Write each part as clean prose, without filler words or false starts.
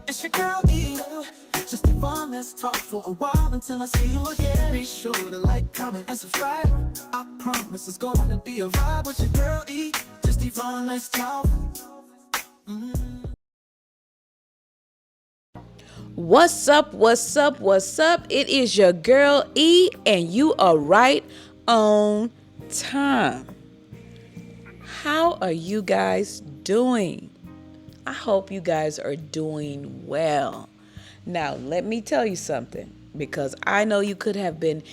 It's your girl E. Just Evonne, let's talk for a while until I see you again. Be sure to like, comment, and subscribe. I promise it's going to be a vibe with your girl E. Just Evonne, let's talk. What's up? What's up? What's up? It is your girl E, and you are right on time. How are you guys doing? I hope you guys are doing well. Now, let me tell you something, because I know you could have been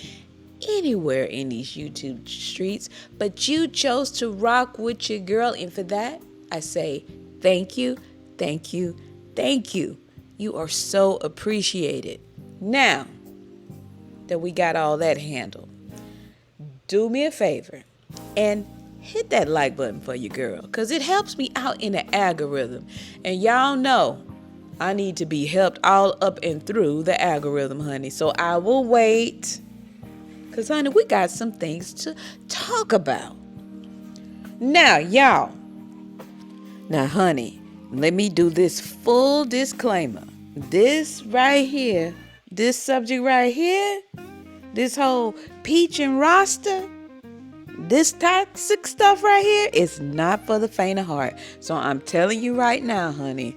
anywhere in these YouTube streets, but you chose to rock with your girl, and for that, I say thank you, thank you, thank you. You are so appreciated. Now that we got all that handled, do me a favor and hit that like button for your girl, because it helps me out in the algorithm. And y'all know I need to be helped all up and through the algorithm, honey. So I will wait, because, honey, we got some things to talk about. Now, y'all. Now, honey, let me do this full disclaimer. This right here, this subject right here, this whole Peach and Rasta, this toxic stuff right here is not for the faint of heart. So I'm telling you right now, honey,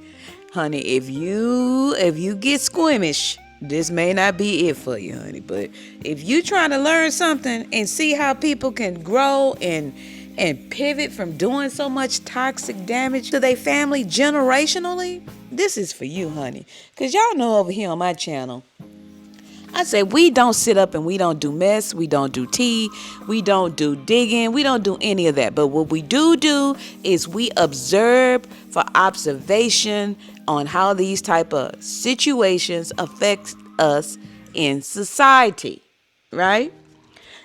if you get squeamish, this may not be it for you, honey. But if you trying to learn something and see how people can grow and pivot from doing so much toxic damage to their family generationally, this is for you, honey. Because y'all know over here on my channel, I say we don't sit up and we don't do mess, we don't do tea, we don't do digging, we don't do any of that. But what we do is we observe for observation on how these type of situations affect us in society, right?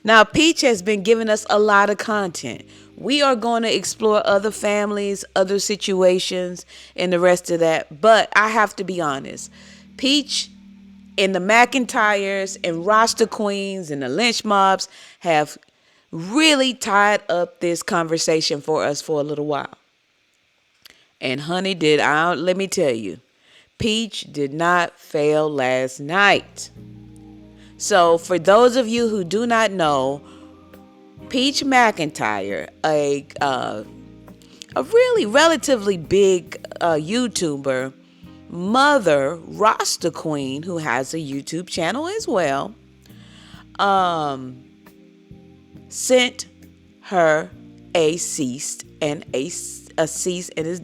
Now, Peach has been giving us a lot of content. We are going to explore other families, other situations, and the rest of that. But I have to be honest. Peach and the Mcintyres and Rasta Queens and the lynch mobs have really tied up this conversation for us for a little while. And honey, let me tell you, Peach did not fail last night. So for those of you who do not know, Peach Mcintyre, a really relatively big YouTuber, mother, Rasta Queen, who has a YouTube channel as well, sent her a cease and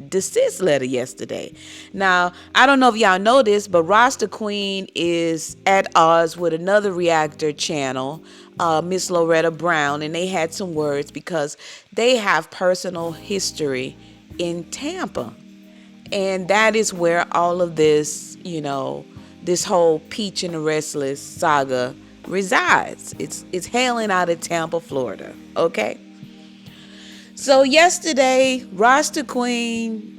desist letter yesterday. Now, I don't know if y'all know this, but Rasta Queen is at odds with another reactor channel, Miss Loretta Brown, and they had some words because they have personal history in Tampa. And that is where all of this, this whole Peach and the Restless saga resides. It's hailing out of Tampa, Florida. Okay. So yesterday, Rasta Queen,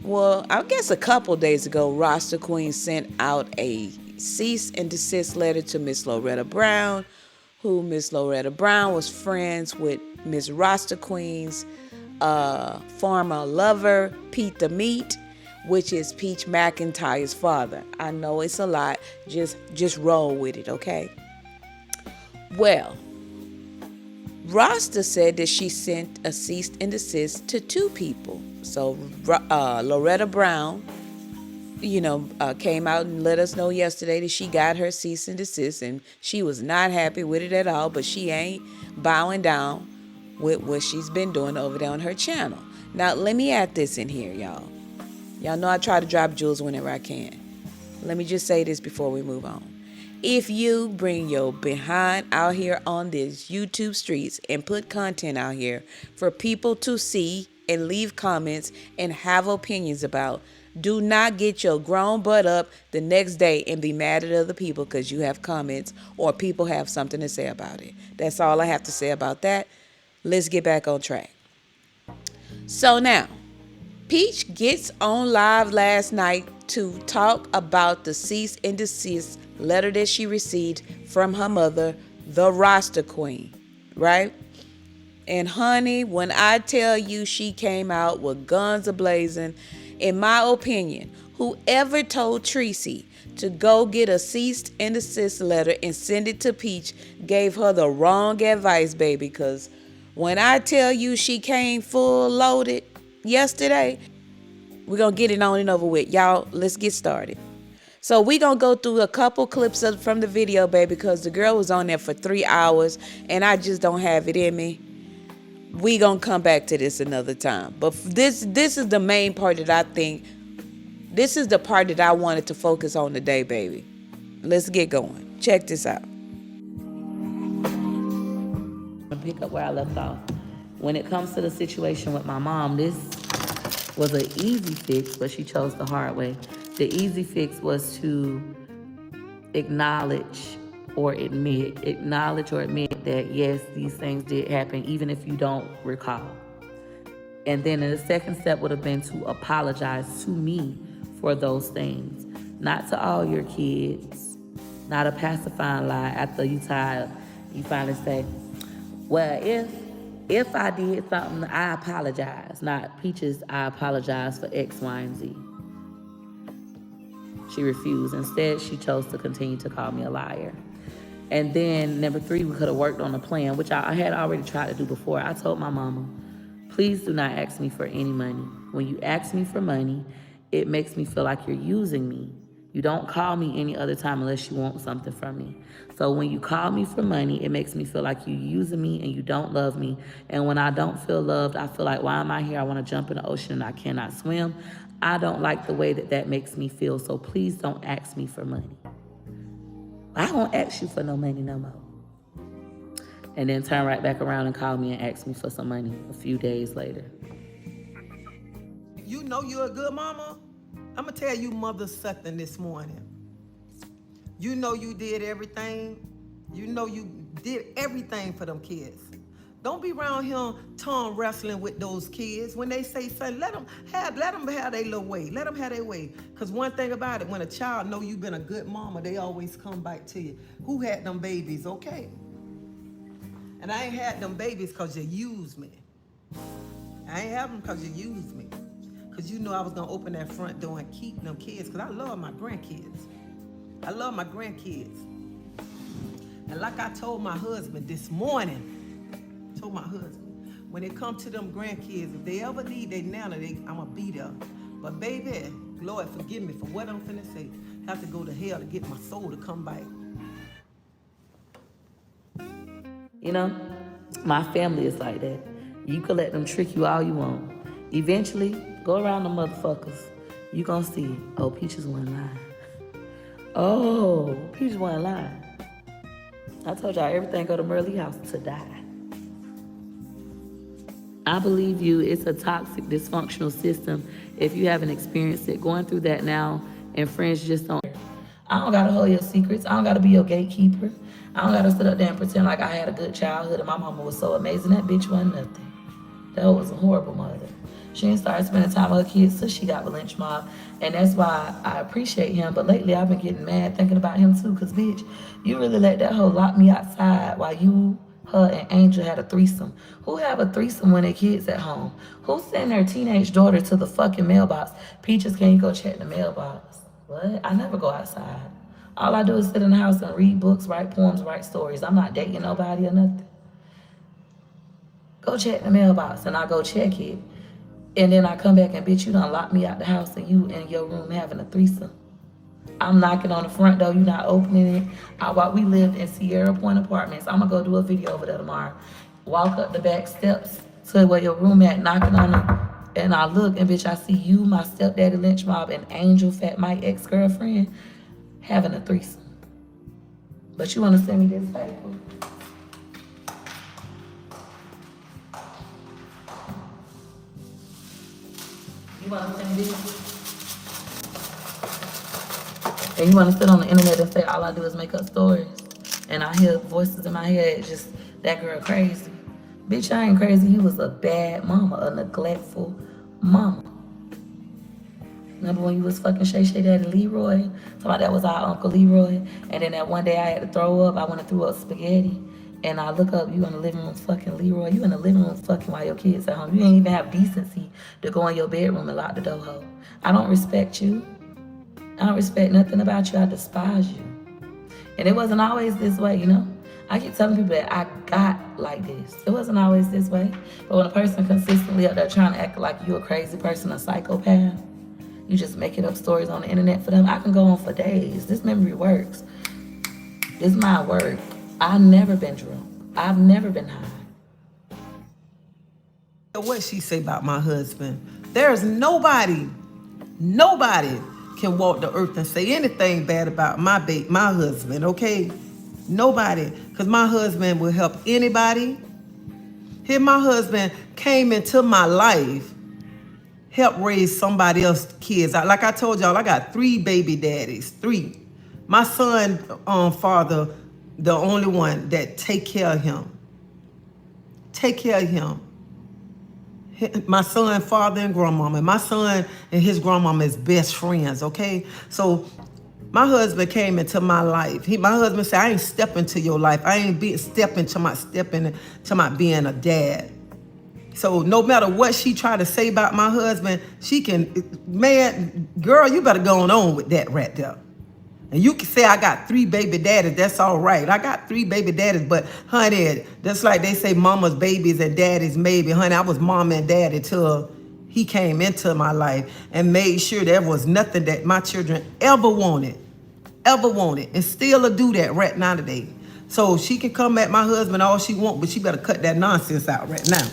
I guess a couple days ago, Rasta Queen sent out a cease and desist letter to Miss Loretta Brown, who Miss Loretta Brown was friends with Miss Rasta Queen's former lover, Pete the Meat, which is Peach Mcintyre's father. I know it's a lot. Just roll with it, okay? Well, Rasta said that she sent a cease and desist to two people. So Loretta Brown, came out and let us know yesterday that she got her cease and desist, and she was not happy with it at all, but she ain't bowing down with what she's been doing over there on her channel. Now, let me add this in here, y'all. Y'all know I try to drop jewels whenever I can. Let me just say this before we move on. If you bring your behind out here on these YouTube streets and put content out here for people to see and leave comments and have opinions about, do not get your grown butt up the next day and be mad at other people because you have comments or people have something to say about it. That's all I have to say about that. Let's get back on track. So now, Peach gets on live last night to talk about the cease and desist letter that she received from her mother, the Rasta Queen, right? And honey, when I tell you she came out with guns a-blazing, in my opinion, Whoever told Tracy to go get a cease and desist letter and send it to Peach gave her the wrong advice, baby, because when I tell you she came full loaded yesterday, we're going to get it on and over with. Y'all, let's get started. So we going to go through a couple clips from the video, baby, because the girl was on there for 3 hours and I just don't have it in me. We going to come back to this another time. But this is the main part that I think, this is the part that I wanted to focus on today, baby. Let's get going. Check this out. Pick up where I left off. When it comes to the situation with my mom, this was an easy fix, but she chose the hard way. The easy fix was to acknowledge or admit that yes, these things did happen, even if you don't recall. And then the second step would have been to apologize to me for those things. Not to all your kids, not a pacifying lie after you tired. You finally say, well, if I did something, I apologize. Not Peaches, I apologize for X, Y, and Z. She refused. Instead, she chose to continue to call me a liar. And then number 3, we could have worked on a plan, which I had already tried to do before. I told my mama, please do not ask me for any money. When you ask me for money, it makes me feel like you're using me. You don't call me any other time unless you want something from me. So when you call me for money, it makes me feel like you're using me and you don't love me. And when I don't feel loved, I feel like, why am I here? I want to jump in the ocean and I cannot swim. I don't like the way that makes me feel. So please don't ask me for money. I won't ask you for no money no more. And then turn right back around and call me and ask me for some money a few days later. You know you're a good mama? I'm going to tell you mother something this morning. You know you did everything. You know you did everything for them kids. Don't be around here tongue wrestling with those kids. When they say something, let them have their little way. Let them have their way. Because one thing about it, when a child know you've been a good mama, they always come back to you. Who had them babies? Okay. And I ain't had them babies because you used me. I ain't have them because you used me. Because you know I was going to open that front door and keep them kids. Because I love my grandkids. I love my grandkids. And like I told my husband this morning, when it comes to them grandkids, if they ever need their nana, I'm going to be there. But baby, Lord, forgive me for what I'm finna say. I have to go to hell to get my soul to come back. You know, my family is like that. You can let them trick you all you want. Eventually, go around the motherfuckers. You gonna see, oh, Peaches wasn't lying. Oh, Peaches wasn't lying. I told y'all everything go to Merle house to die. I believe you, it's a toxic, dysfunctional system. If you haven't experienced it, going through that now, and friends just don't. I don't gotta hold your secrets. I don't gotta be your gatekeeper. I don't gotta sit up there and pretend like I had a good childhood and my mama was so amazing. That bitch wasn't nothing. That was a horrible mother. She didn't start spending time with her kids till she got the lynch mob. And that's why I appreciate him. But lately I've been getting mad thinking about him too. Cause bitch, you really let that hoe lock me outside while you, her, and Angel had a threesome. Who have a threesome when their kids at home? Who send their teenage daughter to the fucking mailbox? Peaches, can you go check the mailbox? What? I never go outside. All I do is sit in the house and read books, write poems, write stories. I'm not dating nobody or nothing. Go check the mailbox, and I go check it. And then I come back and bitch, you done lock me out the house and you in your room having a threesome. I'm knocking on the front door, you not opening it. We lived in Sierra Point Apartments. I'm gonna go do a video over there tomorrow. Walk up the back steps to where your room at, knocking on them. And I look and bitch, I see you, my stepdaddy lynch mob, and Angel, Fat Mike, ex-girlfriend, having a threesome. But you wanna send me this paper? You wanna send me this? And you wanna sit on the internet and say all I do is make up stories. And I hear voices in my head, just, that girl crazy. Bitch, I ain't crazy. You was a bad mama, a neglectful mama. Remember when you was fucking Shay Daddy Leroy? Somebody that was our Uncle Leroy. And then that one day I had to throw up. I went and threw up spaghetti. And I look up, you in the living room fucking Leroy. You in the living room fucking while your kids at home. You ain't even have decency to go in your bedroom and lock the door hole. I don't respect you. I don't respect nothing about you. I despise you. And it wasn't always this way, you know? I keep telling people that I got like this. It wasn't always this way. But when a person consistently up there trying to act like you a crazy person, a psychopath, you just making up stories on the internet for them, I can go on for days. This memory works. This my work. I've never been drunk. I've never been high. What she say about my husband? There's nobody can walk the earth and say anything bad about my husband, okay? Nobody, because my husband will help anybody. Here, my husband came into my life, helped raise somebody else's kids. Like I told y'all, I got 3 baby daddies, 3. My son, father, the only one that take care of him. Take care of him. My son, father, and grandmama. My son and his grandmama is best friends, okay? So my husband came into my life. My husband said, I ain't stepping to your life. I ain't stepping to my being a dad. So no matter what she tried to say about my husband, she can, man, girl, you better go on with that right there. And you can say I got 3 baby daddies, that's all right. I got 3 baby daddies, but honey, that's like they say mama's babies and daddy's maybe. Honey, I was mama and daddy till he came into my life and made sure there was nothing that my children ever wanted, and still a do that right now today. So she can come at my husband all she want, but she better cut that nonsense out right now.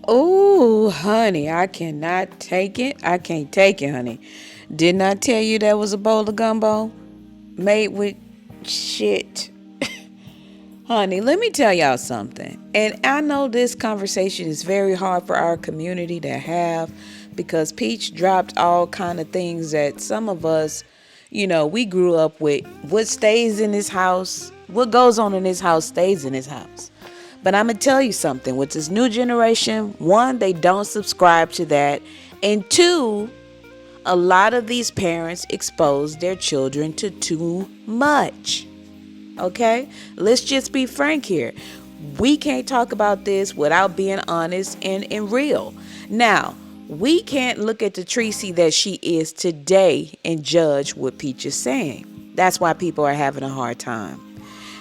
Oh, honey, I cannot take it. I can't take it, honey. Didn't I tell you that was a bowl of gumbo made with shit? Honey, let me tell y'all something. And I know this conversation is very hard for our community to have because Peach dropped all kind of things that some of us, you know, we grew up with. What stays in this house, what goes on in this house stays in this house. But I'm going to tell you something. With this new generation, 1, they don't subscribe to that. And 2, a lot of these parents expose their children to too much. Okay? Let's just be frank here. We can't talk about this without being honest and real. Now, we can't look at the Tracy that she is today and judge what Peach is saying. That's why people are having a hard time.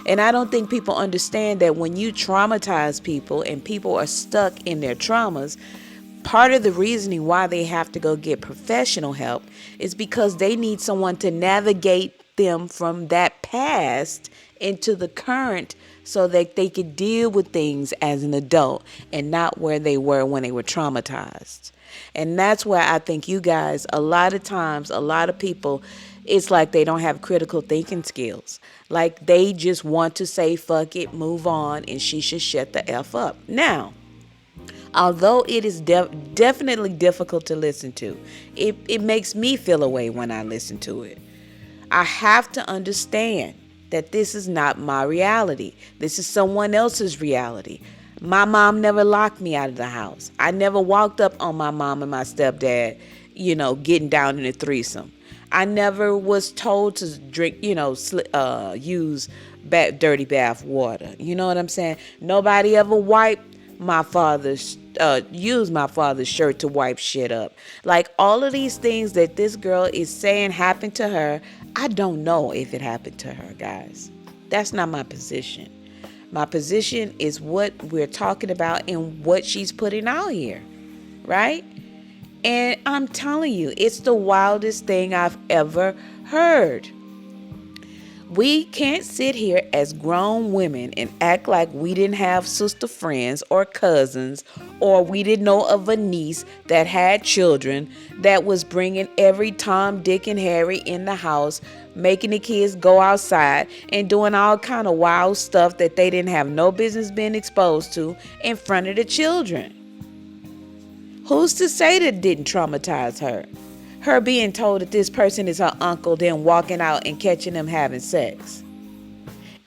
And I don't think people understand that when you traumatize people and people are stuck in their traumas, part of the reasoning why they have to go get professional help is because they need someone to navigate them from that past into the current so that they could deal with things as an adult and not where they were when they were traumatized. And that's where I think you guys, a lot of times, a lot of people, it's like they don't have critical thinking skills. Like they just want to say, fuck it, move on, and she should shut the F up. Now, although it is definitely difficult to listen to, it makes me feel a way when I listen to it. I have to understand that this is not my reality. This is someone else's reality. My mom never locked me out of the house. I never walked up on my mom and my stepdad, getting down in a threesome. I never was told to drink, use dirty bath water. You know what I'm saying? Nobody ever wiped my father's, used my father's shirt to wipe shit up. Like all of these things that this girl is saying happened to her, I don't know if it happened to her, guys. That's not my position. My position is what we're talking about and what she's putting out here, right? And I'm telling you, it's the wildest thing I've ever heard. We can't sit here as grown women and act like we didn't have sister friends or cousins, or we didn't know of a niece that had children that was bringing every Tom, Dick, and Harry in the house, making the kids go outside and doing all kind of wild stuff that they didn't have no business being exposed to in front of the children. Who's to say that it didn't traumatize her? Her being told that this person is her uncle, then walking out and catching them having sex.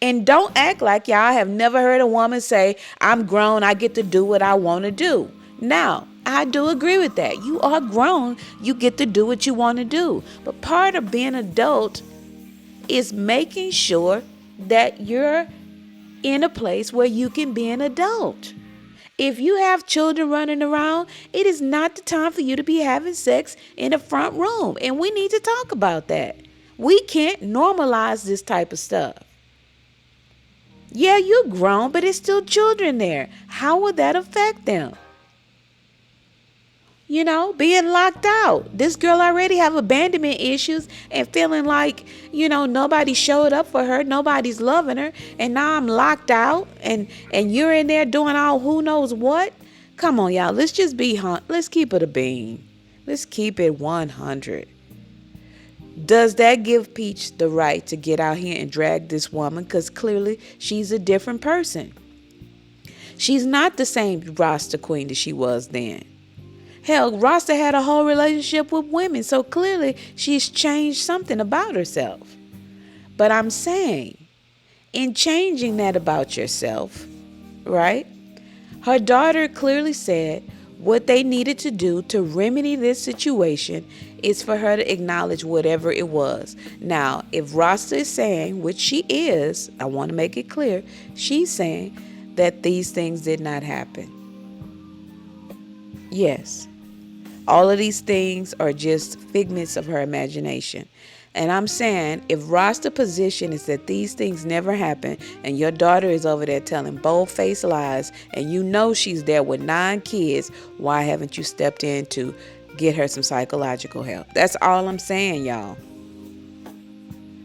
And don't act like y'all have never heard a woman say, I'm grown, I get to do what I want to do. Now, I do agree with that. You are grown, you get to do what you want to do. But part of being adult is making sure that you're in a place where you can be an adult. If you have children running around, it is not the time for you to be having sex in the front room. And we need to talk about that. We can't normalize this type of stuff. Yeah, you're grown, but it's still children there. How would that affect them? You know, being locked out. This girl already have abandonment issues and feeling like, nobody showed up for her. Nobody's loving her. And now I'm locked out and you're in there doing all who knows what. Come on, y'all. Let's just let's keep it a bean. Let's keep it 100. Does that give Peach the right to get out here and drag this woman? Because clearly she's a different person. She's not the same Rasta queen that she was then. Hell, Rasta had a whole relationship with women, so clearly she's changed something about herself. But I'm saying, in changing that about yourself, right? Her daughter clearly said what they needed to do to remedy this situation is for her to acknowledge whatever it was. Now, if Rasta is saying, which she is, I want to make it clear, she's saying that these things did not happen. Yes. All of these things are just figments of her imagination. And I'm saying, if Rasta's position is that these things never happen, and your daughter is over there telling bold-faced lies, and you know she's there with 9 kids, why haven't you stepped in to get her some psychological help? That's all I'm saying, y'all.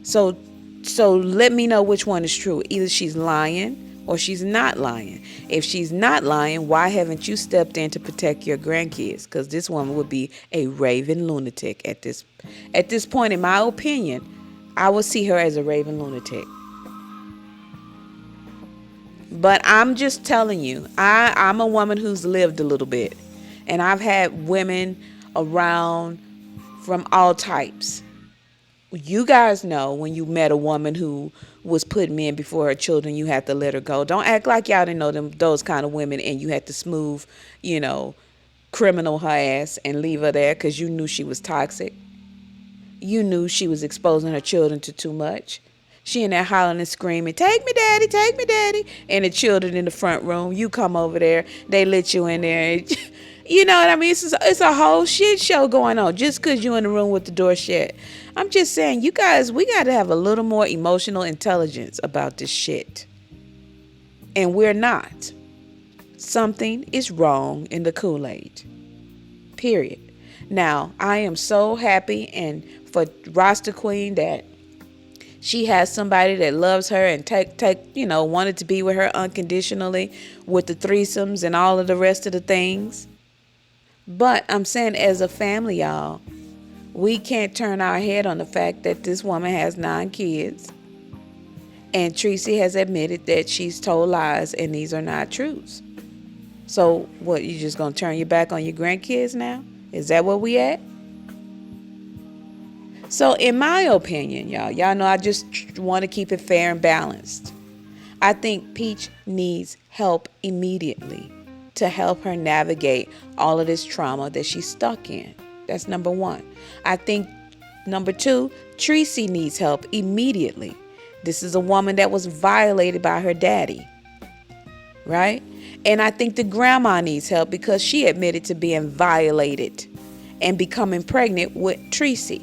So let me know which one is true. Either she's lying or she's not lying. If she's not lying, why haven't you stepped in to protect your grandkids? Because this woman would be a raving lunatic at this point. In my opinion, I would see her as a raving lunatic. But I'm just telling you, I'm a woman who's lived a little bit, and I've had women around from all types. You guys know when you met a woman who was putting men before her children, you had to let her go. Don't act like y'all didn't know those kind of women and you had to smooth, criminal her ass and leave her there because you knew she was toxic. You knew she was exposing her children to too much. She in there hollering and screaming, "Take me, daddy, take me, daddy." And the children in the front room, you come over there, they let you in there. You know what I mean? It's a whole shit show going on just because you're in the room with the door shut. I'm just saying, you guys, we got to have a little more emotional intelligence about this shit. And we're not. Something is wrong in the Kool-Aid. Period. Now, I am so happy and for Rasta Queen that she has somebody that loves her and wanted to be with her unconditionally with the threesomes and all of the rest of the things. But I'm saying, as a family, y'all, we can't turn our head on the fact that this woman has 9 kids. And Tracy has admitted that she's told lies and these are not truths. So what, you just gonna turn your back on your grandkids now? Is that where we at? So in my opinion, y'all know I just want to keep it fair and balanced. I think Peach needs help immediately to help her navigate all of this trauma that she's stuck in. That's number 1. I think number 2, Tracy needs help immediately. This is a woman that was violated by her daddy, right? And I think the grandma needs help because she admitted to being violated and becoming pregnant with Tracy.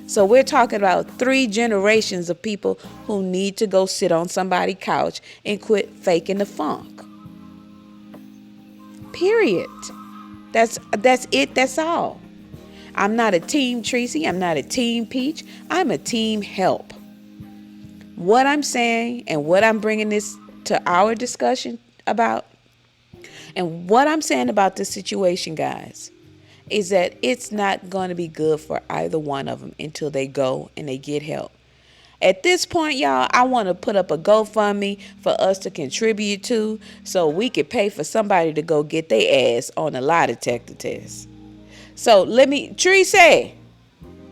So we're talking about 3 generations of people who need to go sit on somebody's couch and quit faking the funk. Period. That's it. That's all. I'm not a team Tracy. I'm not a team Peach. I'm a team help. What I'm saying and what I'm bringing this to our discussion about, and what I'm saying about this situation, guys, is that it's not going to be good for either one of them until they go and they get help. At this point, y'all, I want to put up a GoFundMe for us to contribute to so we could pay for somebody to go get their ass on a lie detector test. So Tracy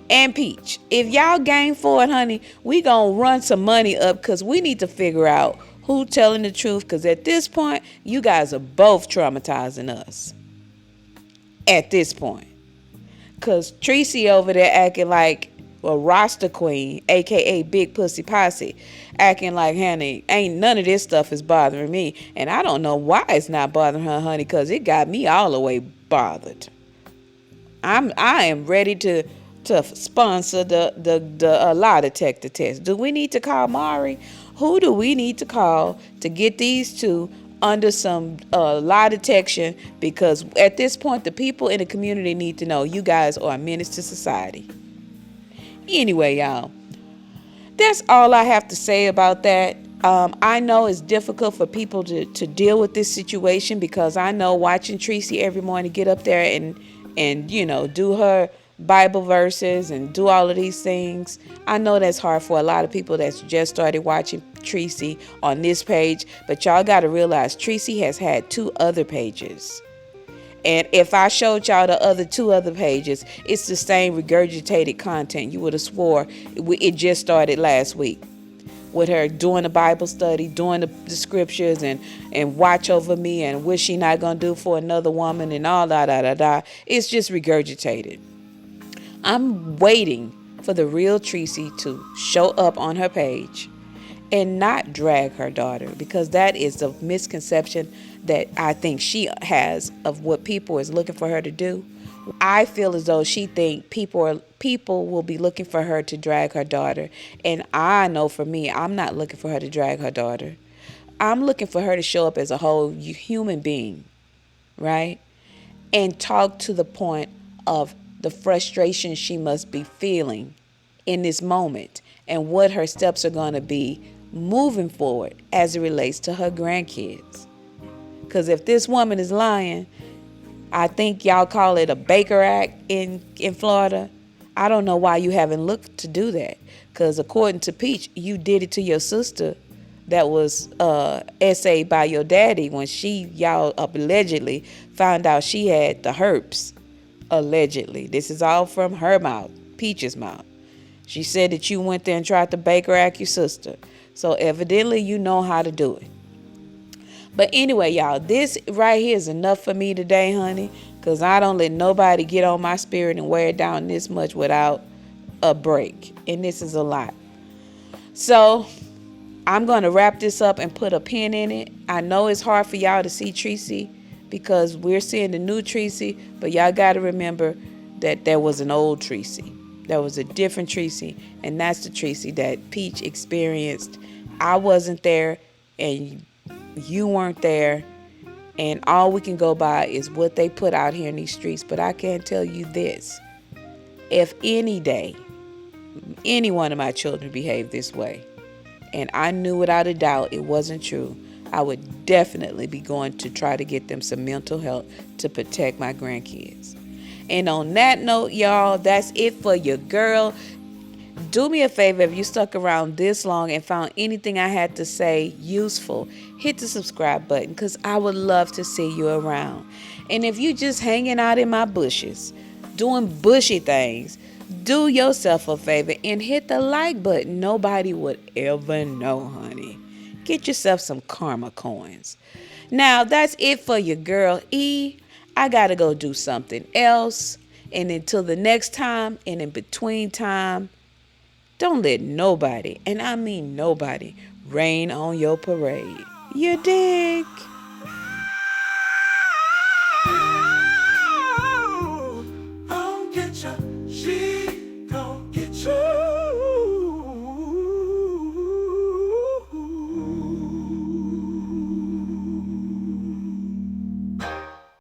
and Peach, if y'all game for it, honey, we gonna run some money up because we need to figure out who telling the truth, because at this point, you guys are both traumatizing us. At this point. Because Tracy over there acting like a Rasta queen, aka Big Pussy Posse, acting like, honey, ain't none of this stuff is bothering me. And I don't know why it's not bothering her, honey, because it got me all the way bothered. I am ready to sponsor the lie detector test. Do we need to call Mari? Who do we need to call to get these two under some lie detection? Because at this point, the people in the community need to know you guys are a menace to society. Anyway, y'all, that's all I have to say about that. I know it's difficult for people to deal with this situation, because I know watching Tracy every morning get up there and do her Bible verses and do all of these things. I know that's hard for a lot of people that's just started watching Tracy on this page, but y'all got to realize Tracy has had 2 other pages. And if I showed y'all the 2 other pages, it's the same regurgitated content. You would have swore it just started last week, with her doing the Bible study, doing the scriptures, and watch over me, and what she not gonna do for another woman, and all that. It's just regurgitated. I'm waiting for the real Tracy to show up on her page and not drag her daughter, because that is the misconception that I think she has of what people is looking for her to do. I feel as though she think people will be looking for her to drag her daughter, and I know for me, I'm not looking for her to drag her daughter. I'm looking for her to show up as a whole human being, right? And talk to the point of the frustration she must be feeling in this moment, and what her steps are going to be moving forward as it relates to her grandkids. Because if this woman is lying, I think y'all call it a Baker Act in Florida. I don't know why you haven't looked to do that. Because according to Peach, you did it to your sister that was essayed by your daddy when y'all allegedly found out she had the herpes. Allegedly. This is all from her mouth, Peach's mouth. She said that you went there and tried to Baker Act your sister. So evidently you know how to do it. But anyway, y'all, this right here is enough for me today, honey, because I don't let nobody get on my spirit and wear it down this much without a break. And this is a lot. So I'm going to wrap this up and put a pin in it. I know it's hard for y'all to see Tracy because we're seeing the new Tracy, but y'all got to remember that there was an old Tracy. There was a different Tracy, and that's the Tracy that Peach experienced. I wasn't there, and you weren't there, and all we can go by is what they put out here in these streets. But I can tell you this: if any day any one of my children behaved this way, and I knew without a doubt it wasn't true, I would definitely be going to try to get them some mental health to protect my grandkids. And on that note, y'all, that's it for your girl. Do me a favor, if you stuck around this long and found anything I had to say useful, hit the subscribe button, because I would love to see you around. And if you just hanging out in my bushes, doing bushy things, do yourself a favor and hit the like button. Nobody would ever know, honey. Get yourself some karma coins. Now, that's it for your girl E. I gotta go do something else. And until the next time, and in between time, don't let nobody, and I mean nobody, rain on your parade. You dig?